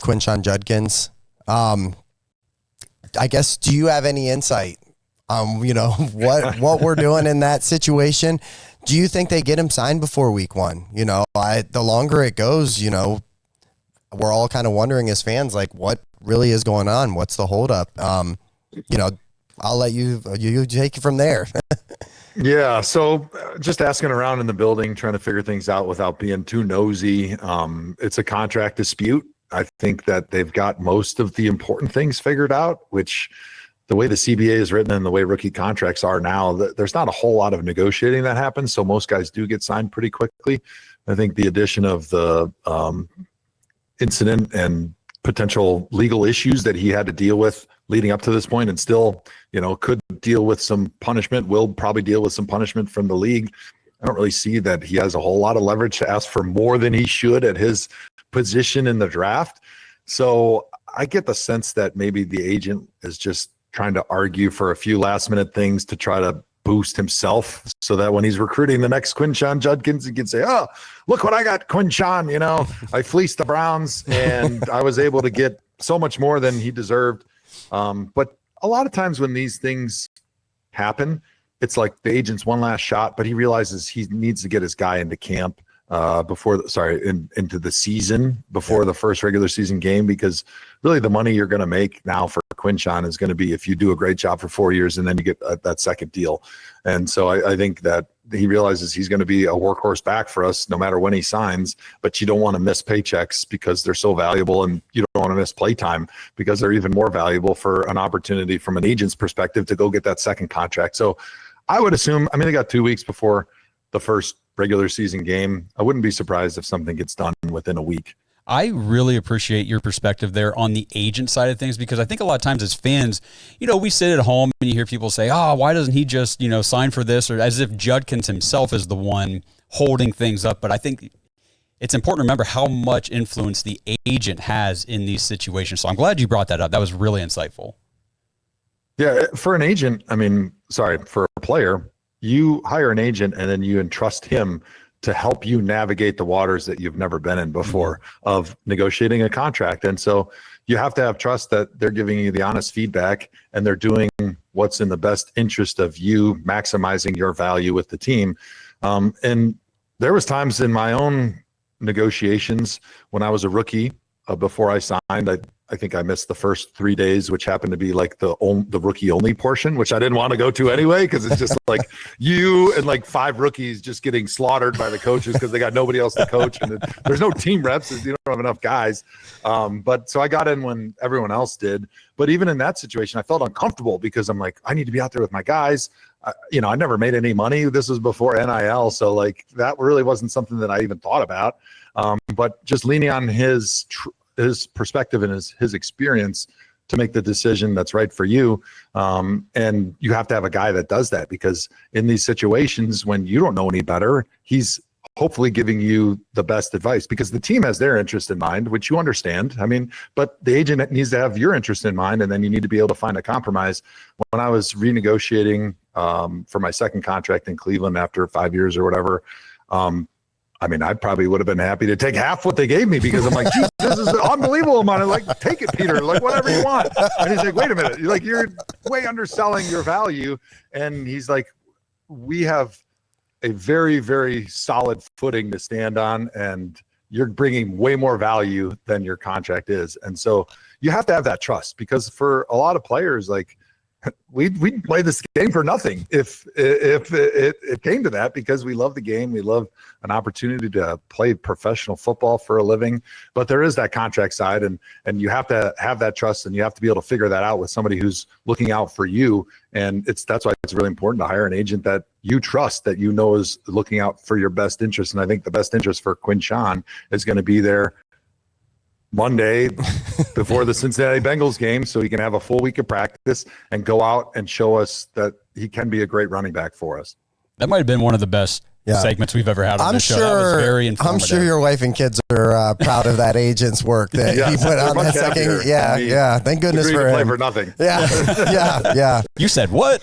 Quinshon Judkins. I guess, do you have any insight what we're doing in that situation? Do you think they get him signed before week 1? The longer it goes, we're all kind of wondering as fans, like, what really is going on? What's the holdup? I'll let you take it from there. Yeah. So just asking around in the building, trying to figure things out without being too nosy. It's a contract dispute. I think that they've got most of the important things figured out, which the way the CBA is written and the way rookie contracts are now, there's not a whole lot of negotiating that happens. So most guys do get signed pretty quickly. I think the addition of the incident and potential legal issues that he had to deal with leading up to this point, and still, could deal with some punishment, will probably deal with some punishment from the league. I don't really see that he has a whole lot of leverage to ask for more than he should at his position in the draft. So I get the sense that maybe the agent is just trying to argue for a few last minute things to try to boost himself, so that when he's recruiting the next Quinshon Judkins, he can say, oh, look what I got, Quinshon. I fleeced the Browns and I was able to get so much more than he deserved. But a lot of times when these things happen, it's like the agent's one last shot, but he realizes he needs to get his guy into camp into the season before the first regular season game, because really the money you're going to make now for Quinshon is going to be if you do a great job for 4 years and then you get that second deal. And so I think that he realizes he's going to be a workhorse back for us no matter when he signs, but you don't want to miss paychecks because they're so valuable, and you don't want to miss play time because they're even more valuable for an opportunity from an agent's perspective to go get that second contract. So I would assume, they got 2 weeks before the first regular season game. I wouldn't be surprised if something gets done within a week. I really appreciate your perspective there on the agent side of things, because I think a lot of times as fans, we sit at home and you hear people say, oh, why doesn't he just, sign for this? Or as if Judkins himself is the one holding things up. But I think it's important to remember how much influence the agent has in these situations. So I'm glad you brought that up. That was really insightful. Yeah, for an agent, for a player, you hire an agent and then you entrust him to help you navigate the waters that you've never been in before of negotiating a contract. And so you have to have trust that they're giving you the honest feedback and they're doing what's in the best interest of you, maximizing your value with the team. And there was times in my own negotiations when I was a rookie, before I signed, I think I missed the first 3 days, which happened to be like the rookie only portion, which I didn't want to go to anyway, because it's just like you and like 5 rookies just getting slaughtered by the coaches because they got nobody else to coach, and there's no team reps, you don't have enough guys. But so I got in when everyone else did. But even in that situation, I felt uncomfortable because I'm like, I need to be out there with my guys. I never made any money. This was before NIL, so like that really wasn't something that I even thought about. But just leaning on his perspective and his experience to make the decision that's right for you. And you have to have a guy that does that, because in these situations when you don't know any better, he's hopefully giving you the best advice, because the team has their interest in mind, which you understand. But the agent needs to have your interest in mind, and then you need to be able to find a compromise. When I was renegotiating for my second contract in Cleveland after 5 years or whatever, I probably would have been happy to take half what they gave me, because I'm like, geez, this is an unbelievable amount. I'm like, take it, Peter, like whatever you want. And he's like, wait a minute, you're way underselling your value. And he's like, we have a very, very solid footing to stand on, and you're bringing way more value than your contract is. And so you have to have that trust, because for a lot of players, like, we'd play this game for nothing if it came to that, because we love the game. We love an opportunity to play professional football for a living. But there is that contract side, and you have to have that trust, and you have to be able to figure that out with somebody who's looking out for you. And that's why it's really important to hire an agent that you trust, that is looking out for your best interest. And I think the best interest for Quinshon is going to be there Monday before the Cincinnati Bengals game, so he can have a full week of practice and go out and show us that he can be a great running back for us. That might have been one of the best segments we've ever had on this show. That was very informative. I'm sure your wife and kids are proud of that agent's work that he put on that second. Yeah. Thank goodness for him. Play for nothing. Yeah. You said what?